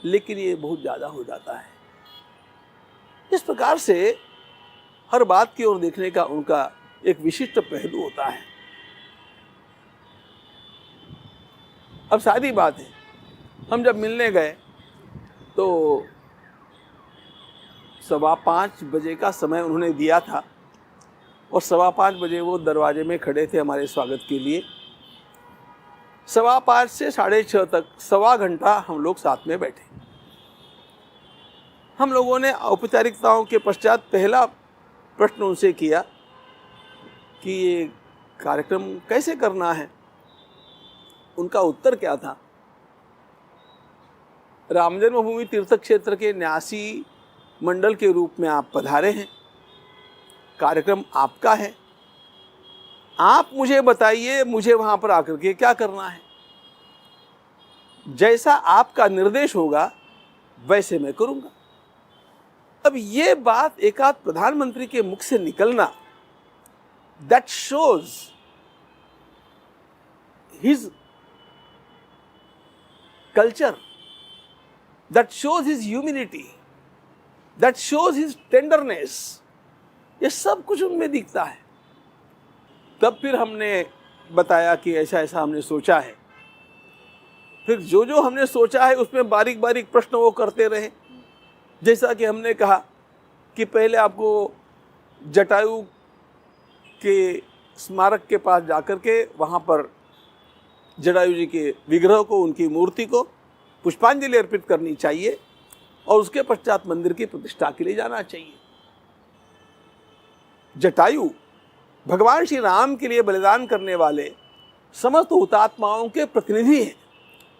लेकिन ये बहुत ज़्यादा हो जाता है। इस प्रकार से हर बात की ओर देखने का उनका एक विशिष्ट पहलू होता है। अब सादी बात है, हम जब मिलने गए तो 5:15 बजे का समय उन्होंने दिया था और 5:15 बजे वो दरवाजे में खड़े थे हमारे स्वागत के लिए। 5:15 से 6:30 तक 1.25 घंटा हम लोग साथ में बैठे। हम लोगों ने औपचारिकताओं के पश्चात पहला प्रश्न उनसे किया कि ये कार्यक्रम कैसे करना है। उनका उत्तर क्या था? राम जन्मभूमि तीर्थ क्षेत्र के न्यासी मंडल के रूप में आप पधारे हैं, कार्यक्रम आपका है, आप मुझे बताइए मुझे वहां पर आकर के क्या करना है। जैसा आपका निर्देश होगा वैसे मैं करूंगा। अब ये बात एकाध प्रधानमंत्री के मुख से निकलना, that shows his culture, that shows his humility, that shows his tenderness. ये सब कुछ उनमें दिखता है। तब फिर हमने बताया कि ऐसा ऐसा हमने सोचा है। फिर जो जो हमने सोचा है उसमें बारीक बारीक प्रश्न वो करते रहे। जैसा कि हमने कहा कि पहले आपको जटायु के स्मारक के पास जाकर के वहाँ पर जटायु जी के विग्रह को, उनकी मूर्ति को पुष्पांजलि अर्पित करनी चाहिए और उसके पश्चात मंदिर की प्रतिष्ठा के लिए जाना चाहिए। जटायु भगवान श्री राम के लिए बलिदान करने वाले समस्त हुतात्माओं के प्रतिनिधि हैं,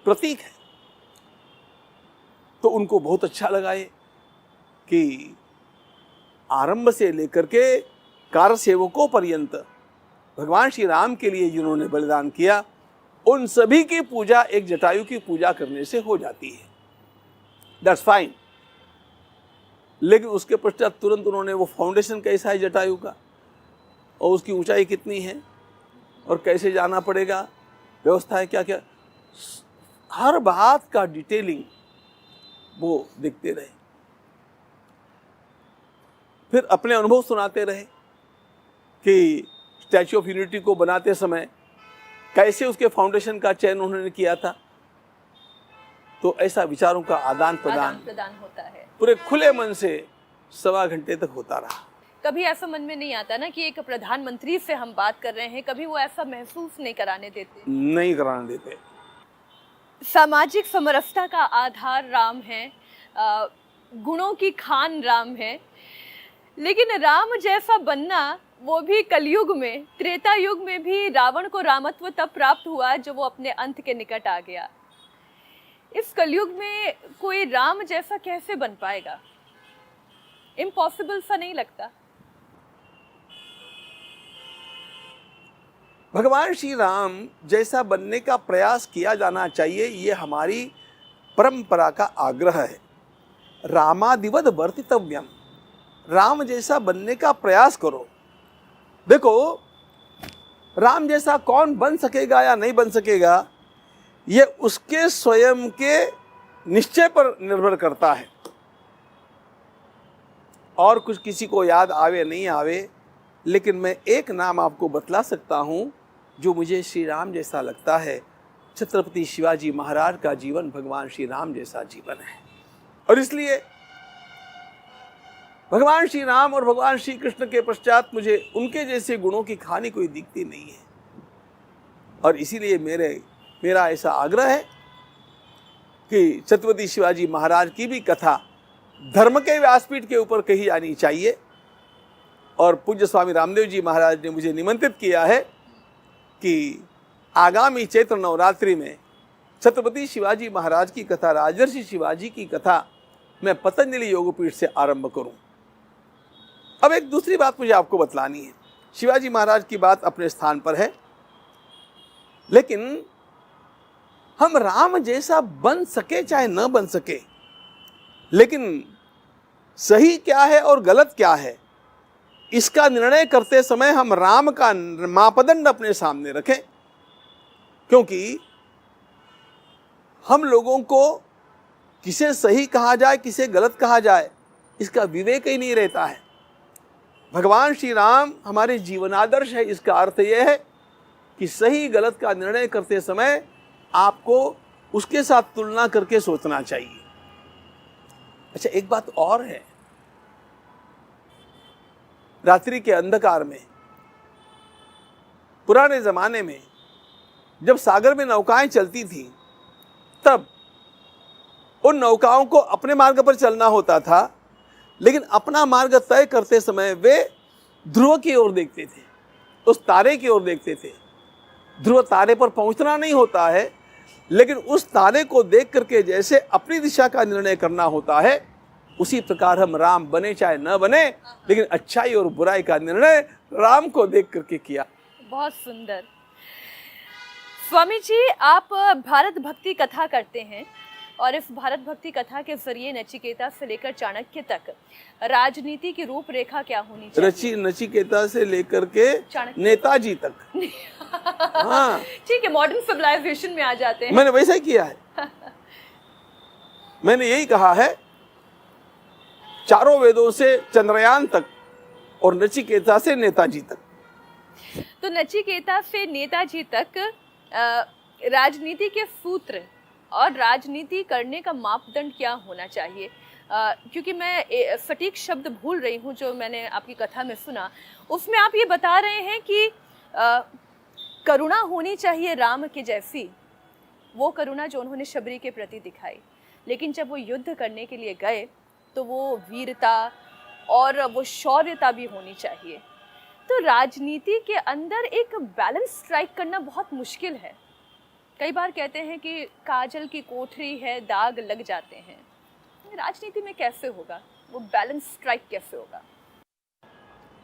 प्रतीक है। तो उनको बहुत अच्छा लगा ये कि आरंभ से लेकर के कार सेवकों पर्यंत भगवान श्री राम के लिए जिन्होंने बलिदान किया, उन सभी की पूजा एक जटायु की पूजा करने से हो जाती है। That's fine. लेकिन उसके पश्चात तुरंत उन्होंने वो फाउंडेशन कैसा है जटायु का और उसकी ऊंचाई कितनी है और कैसे जाना पड़ेगा, व्यवस्था है क्या क्या, हर बात का डिटेलिंग वो देखते रहे। फिर अपने अनुभव सुनाते रहे कि स्टैच्यू ऑफ यूनिटी को बनाते समय कैसे उसके फाउंडेशन का चयन उन्होंने किया था। तो ऐसा विचारों का आदान प्रदान होता है, पूरे खुले मन से 1.25 घंटे तक होता रहा। कभी ऐसा मन में नहीं आता ना कि एक प्रधानमंत्री से हम बात कर रहे हैं, कभी वो ऐसा महसूस नहीं कराने देते। सामाजिक समरसता का आधार राम है, गुणों की खान राम है, लेकिन राम जैसा बनना वो भी कलयुग में, त्रेता युग में भी रावण को रामत्व तब प्राप्त हुआ जब वो अपने अंत के निकट आ गया। इस कलयुग में कोई राम जैसा कैसे बन पाएगा? इम्पॉसिबल सा नहीं लगता? भगवान श्री राम जैसा बनने का प्रयास किया जाना चाहिए, ये हमारी परंपरा का आग्रह है। रामादिवद वर्तितव्यम, राम जैसा बनने का प्रयास करो। देखो, राम जैसा कौन बन सकेगा या नहीं बन सकेगा, ये उसके स्वयं के निश्चय पर निर्भर करता है। और कुछ किसी को याद आवे नहीं आवे, लेकिन मैं एक नाम आपको बतला सकता हूं जो मुझे श्री राम जैसा लगता है। छत्रपति शिवाजी महाराज का जीवन भगवान श्री राम जैसा जीवन है, और इसलिए भगवान श्री राम और भगवान श्री कृष्ण के पश्चात मुझे उनके जैसे गुणों की कहानी कोई दिखती नहीं है। और इसीलिए मेरा ऐसा आग्रह है कि छत्रपति शिवाजी महाराज की भी कथा धर्म के व्यासपीठ के ऊपर कही जानी चाहिए। और पूज्य स्वामी रामदेव जी महाराज ने मुझे निमंत्रित किया है कि आगामी चैत्र नवरात्रि में छत्रपति शिवाजी महाराज की कथा, राजर्षि शिवाजी की कथा मैं पतंजलि योगपीठ से आरंभ करूं। अब एक दूसरी बात मुझे आपको बतलानी है। शिवाजी महाराज की बात अपने स्थान पर है, लेकिन हम राम जैसा बन सके चाहे न बन सके, लेकिन सही क्या है और गलत क्या है, इसका निर्णय करते समय हम राम का मापदंड अपने सामने रखें। क्योंकि हम लोगों को किसे सही कहा जाए, किसे गलत कहा जाए, इसका विवेक ही नहीं रहता है। भगवान श्री राम हमारे जीवनादर्श है। इसका अर्थ यह है कि सही गलत का निर्णय करते समय आपको उसके साथ तुलना करके सोचना चाहिए। अच्छा, एक बात और है, रात्रि के अंधकार में, पुराने जमाने में जब सागर में नौकाएं चलती थी, तब उन नौकाओं को अपने मार्ग पर चलना होता था, लेकिन अपना मार्ग तय करते समय वे ध्रुव की ओर देखते थे, उस तारे की ओर देखते थे। ध्रुव तारे पर पहुंचना नहीं होता है, लेकिन उस तारे को देख करके जैसे अपनी दिशा का निर्णय करना होता है, उसी प्रकार हम राम बने चाहे न बने, लेकिन अच्छाई और बुराई का निर्णय राम को देख करके किया। बहुत सुंदर। स्वामी जी, आप भारत भक्ति कथा करते हैं, और इस भारत भक्ति कथा के जरिए नचिकेता से लेकर चाणक्य तक राजनीति की रूपरेखा क्या होनी चाहिए? नचिकेता से लेकर के नेताजी तक। हाँ, ठीक है, मॉडर्न सिविलाइजेशन में आ जाते हैं। मैंने वैसा ही किया है। मैंने यही कहा है, चारों वेदों से चंद्रयान तक और नचिकेता से नेताजी तक। तो नचिकेता से नेताजी तक राजनीति के सूत्र और राजनीति करने का मापदंड क्या होना चाहिए? क्योंकि मैं सटीक शब्द भूल रही हूँ जो मैंने आपकी कथा में सुना, उसमें आप ये बता रहे हैं कि करुणा होनी चाहिए राम के जैसी, वो करुणा जो उन्होंने शबरी के प्रति दिखाई, लेकिन जब वो युद्ध करने के लिए गए तो वो वीरता और वो शौर्यता भी होनी चाहिए। तो राजनीति के अंदर एक बैलेंस स्ट्राइक करना बहुत मुश्किल है। कई बार कहते हैं कि काजल की कोठरी है, दाग लग जाते हैं। राजनीति में कैसे होगा वो बैलेंस स्ट्राइक, कैसे होगा?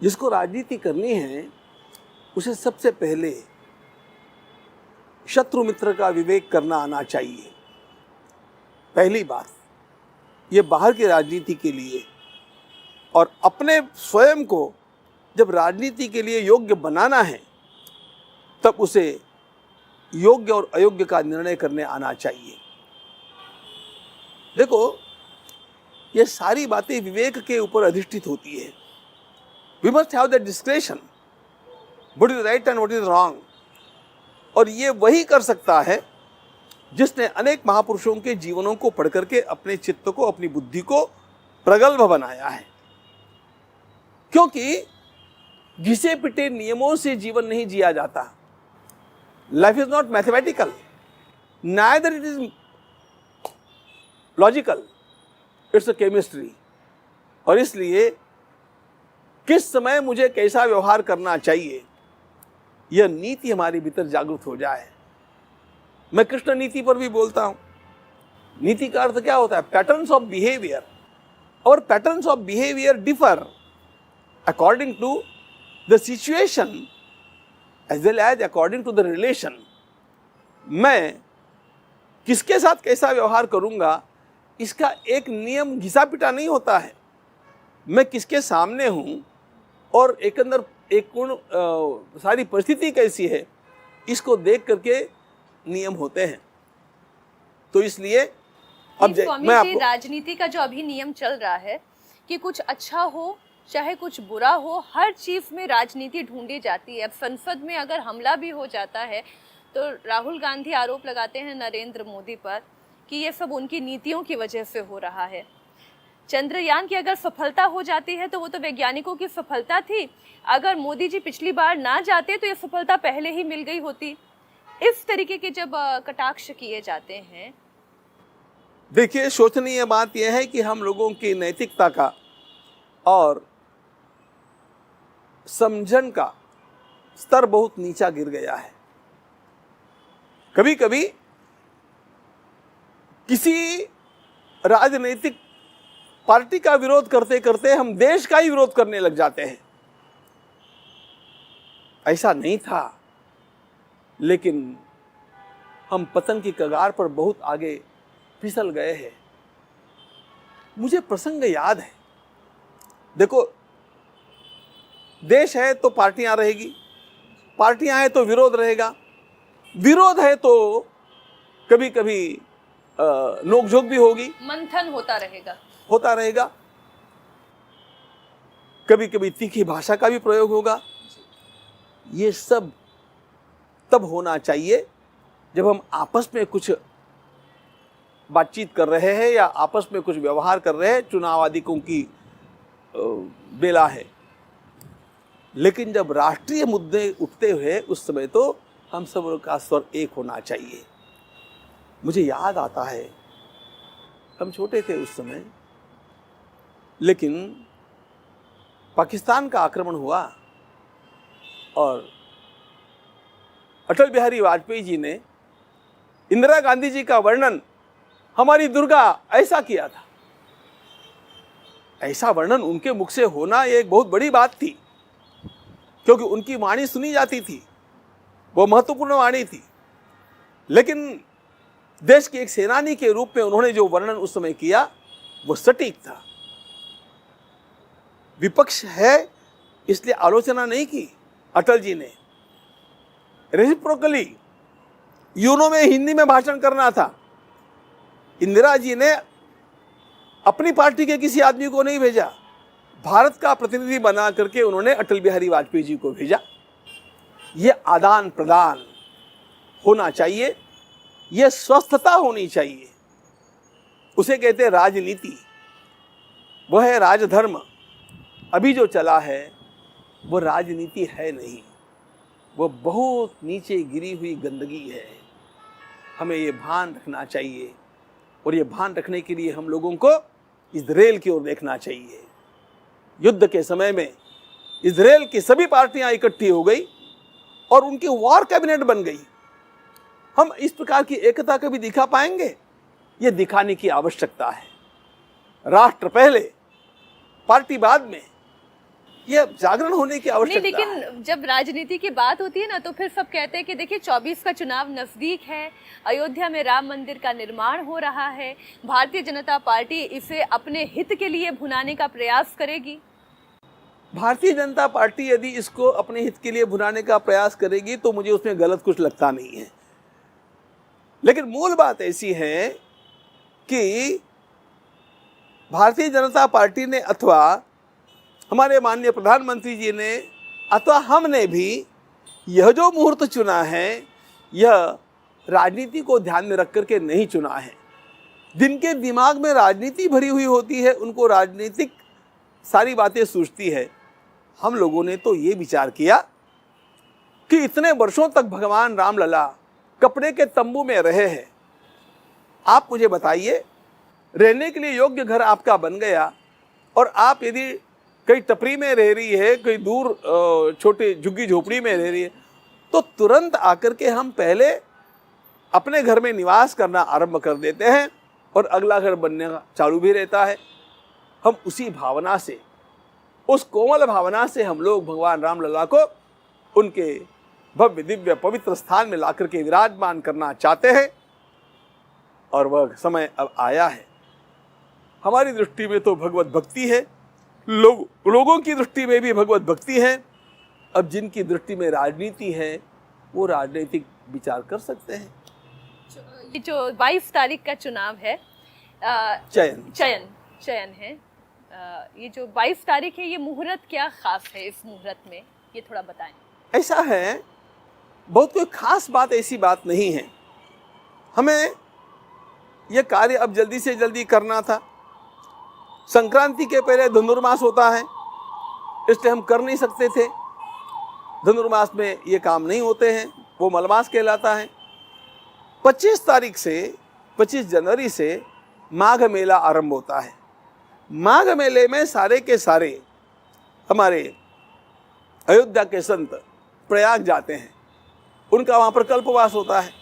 जिसको राजनीति करनी है उसे सबसे पहले शत्रु मित्र का विवेक करना आना चाहिए। पहली बात ये बाहर की राजनीति के लिए, और अपने स्वयं को जब राजनीति के लिए योग्य बनाना है तब उसे योग्य और अयोग्य का निर्णय करने आना चाहिए। देखो, ये सारी बातें विवेक के ऊपर अधिष्ठित होती है। We must have that discretion, what is right and what is wrong. और ये वही कर सकता है जिसने अनेक महापुरुषों के जीवनों को पढ़ करके अपने चित्त को, अपनी बुद्धि को प्रगल्भ बनाया है। क्योंकि घिसे पिटे नियमों से जीवन नहीं जिया जाता। Life is not mathematical, neither it is logical, it's a chemistry. और इसलिए किस समय मुझे कैसा व्यवहार करना चाहिए, यह नीति हमारे भीतर जागृत हो जाए। मैं कृष्ण नीति पर भी बोलता हूं। नीति का अर्थ क्या होता है? Patterns of behaviour. और patterns of behaviour differ according to the situation as well as according to the relation. मैं किसके साथ कैसा व्यवहार करूंगा इसका एक नियम घिसा पिटा नहीं होता है। मैं किसके सामने हूं और एक अंदर एक सारी परिस्थिति कैसी है इसको देख करके नियम होते हैं। तो इसलिए अब मैं आपको राजनीति का जो अभी नियम चल रहा है कि कुछ अच्छा हो चाहे कुछ बुरा हो, हर चीज में राजनीति ढूंढी जाती है। अब संसद में अगर हमला भी हो जाता है तो राहुल गांधी आरोप लगाते हैं नरेंद्र मोदी पर कि ये सब उनकी नीतियों की वजह से हो रहा है। चंद्रयान की अगर सफलता हो जाती है तो वो तो वैज्ञानिकों की सफलता थी। अगर मोदी जी पिछली बार ना जाते तो ये सफलता पहले ही मिल गई होती। इस तरीके के जब कटाक्ष किए जाते हैं, देखिए सोचनीय बात यह है कि हम लोगों की नैतिकता का और समझन का स्तर बहुत नीचा गिर गया है। कभी कभी किसी राजनीतिक पार्टी का विरोध करते करते हम देश का ही विरोध करने लग जाते हैं। ऐसा नहीं था, लेकिन हम पतन की कगार पर बहुत आगे फिसल गए हैं। मुझे प्रसंग याद है। देखो, देश है तो पार्टियां रहेगी, पार्टियां हैं तो विरोध रहेगा, विरोध है तो कभी कभी नोकझोंक भी होगी, मंथन होता रहेगा, कभी कभी तीखी भाषा का भी प्रयोग होगा। ये सब तब होना चाहिए जब हम आपस में कुछ बातचीत कर रहे हैं या आपस में कुछ व्यवहार कर रहे हैं। चुनाव आदिकों की बेला है, लेकिन जब राष्ट्रीय मुद्दे उठते हुए उस समय तो हम सब का स्वर एक होना चाहिए। मुझे याद आता है, हम छोटे थे उस समय, लेकिन पाकिस्तान का आक्रमण हुआ और अटल बिहारी वाजपेयी जी ने इंदिरा गांधी जी का वर्णन हमारी दुर्गा ऐसा किया था। ऐसा वर्णन उनके मुख से होना ये एक बहुत बड़ी बात थी, क्योंकि उनकी वाणी सुनी जाती थी, वो महत्वपूर्ण वाणी थी। लेकिन देश के एक सेनानी के रूप में उन्होंने जो वर्णन उस समय किया वो सटीक था। विपक्ष है इसलिए आलोचना नहीं की अटल जी ने। रेसिप्रोकली यूनो में हिंदी में भाषण करना था। इंदिरा जी ने अपनी पार्टी के किसी आदमी को नहीं भेजा, भारत का प्रतिनिधि बना करके उन्होंने अटल बिहारी वाजपेयी जी को भेजा। ये आदान प्रदान होना चाहिए, ये स्वस्थता होनी चाहिए। उसे कहते हैं राजनीति, वह है राजधर्म। अभी जो चला है वो राजनीति है नहीं, वो बहुत नीचे गिरी हुई गंदगी है। हमें ये भान रखना चाहिए, और ये भान रखने के लिए हम लोगों को इजराइल की ओर देखना चाहिए। युद्ध के समय में इजराइल की सभी पार्टियां इकट्ठी हो गई और उनकी वॉर कैबिनेट बन गई। हम इस प्रकार की एकता कभी दिखा पाएंगे? ये दिखाने की आवश्यकता है। राष्ट्र पहले, पार्टी बाद में, ये जागरण होने की आवश्यकता है। लेकिन जब राजनीति की बात होती है ना, तो फिर सब कहते हैं कि देखिए 24 का चुनाव नजदीक है, अयोध्या में राम मंदिर का निर्माण हो रहा है, भारतीय जनता पार्टी इसे अपने हित के लिए भुनाने का प्रयास करेगी। भारतीय जनता पार्टी यदि इसको अपने हित के लिए भुनाने का प्रयास करेगी तो मुझे उसमें गलत कुछ लगता नहीं है। लेकिन मूल बात ऐसी है कि भारतीय जनता पार्टी ने अथवा हमारे माननीय प्रधानमंत्री जी ने अथवा हमने भी यह जो मुहूर्त चुना है, यह राजनीति को ध्यान में रख करके नहीं चुना है। जिनके दिमाग में राजनीति भरी हुई होती है उनको राजनीतिक सारी बातें सूझती है। हम लोगों ने तो ये विचार किया कि इतने वर्षों तक भगवान रामलला कपड़े के तंबू में रहे हैं। आप मुझे बताइए, रहने के लिए योग्य घर आपका बन गया और आप यदि कहीं टपरी में रह रही है, कहीं दूर छोटी झुग्गी झोपड़ी में रह रही है, तो तुरंत आकर के हम पहले अपने घर में निवास करना आरंभ कर देते हैं और अगला घर बनने का चालू भी रहता है। हम उसी भावना से, उस कोमल भावना से हम लोग भगवान रामलला को उनके भव्य दिव्य पवित्र स्थान में लाकर के विराजमान करना चाहते हैं और वह समय अब आया है। हमारी दृष्टि में तो भगवत भक्ति है, लोगों की दृष्टि में भी भगवत भक्ति है। अब जिनकी दृष्टि में राजनीति है वो राजनीतिक विचार कर सकते हैं। ये जो 22 तारीख का चुनाव है, चयन है, ये जो 22 तारीख है, ये मुहूर्त क्या खास है इस मुहूर्त में, ये थोड़ा बताएं। ऐसा है, बहुत कोई खास बात ऐसी बात नहीं है। हमें यह कार्य अब जल्दी से जल्दी करना था। संक्रांति के पहले धनुर्मास होता है, इसलिए हम कर नहीं सकते थे। धनुर्मास में ये काम नहीं होते हैं, वो मलमास कहलाता है। 25 तारीख से 25 जनवरी से माघ मेला आरंभ होता है। माघ मेले में सारे के सारे हमारे अयोध्या के संत प्रयाग जाते हैं, उनका वहाँ पर कल्पवास होता है।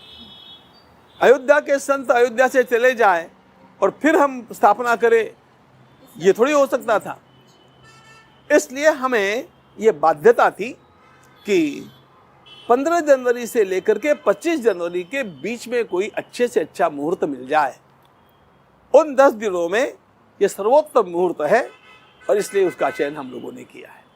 अयोध्या के संत अयोध्या से चले जाएं और फिर हम स्थापना करें, ये थोड़ी हो सकता था। इसलिए हमें ये बाध्यता थी कि 15 जनवरी से लेकर के 25 जनवरी के बीच में कोई अच्छे से अच्छा मुहूर्त मिल जाए। उन 10 दिनों में ये सर्वोत्तम मुहूर्त है और इसलिए उसका चयन हम लोगों ने किया है।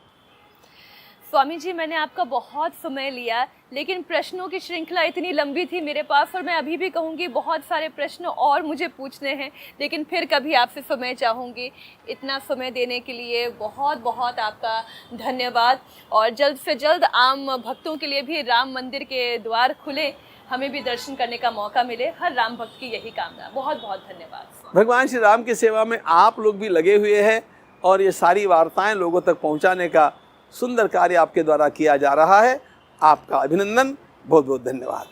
स्वामी जी, मैंने आपका बहुत समय लिया, लेकिन प्रश्नों की श्रृंखला इतनी लंबी थी मेरे पास, और मैं अभी भी कहूँगी बहुत सारे प्रश्न और मुझे पूछने हैं, लेकिन फिर कभी आपसे समय चाहूँगी। इतना समय देने के लिए बहुत बहुत आपका धन्यवाद, और जल्द से जल्द आम भक्तों के लिए भी राम मंदिर के द्वार खुले, हमें भी दर्शन करने का मौका मिले। हर राम भक्त की यही कामना। बहुत बहुत धन्यवाद। भगवान श्री राम की सेवा में आप लोग भी लगे हुए हैं और ये सारी वार्ताएं लोगों तक पहुंचाने का सुंदर कार्य आपके द्वारा किया जा रहा है। आपका अभिनंदन, बहुत बहुत धन्यवाद।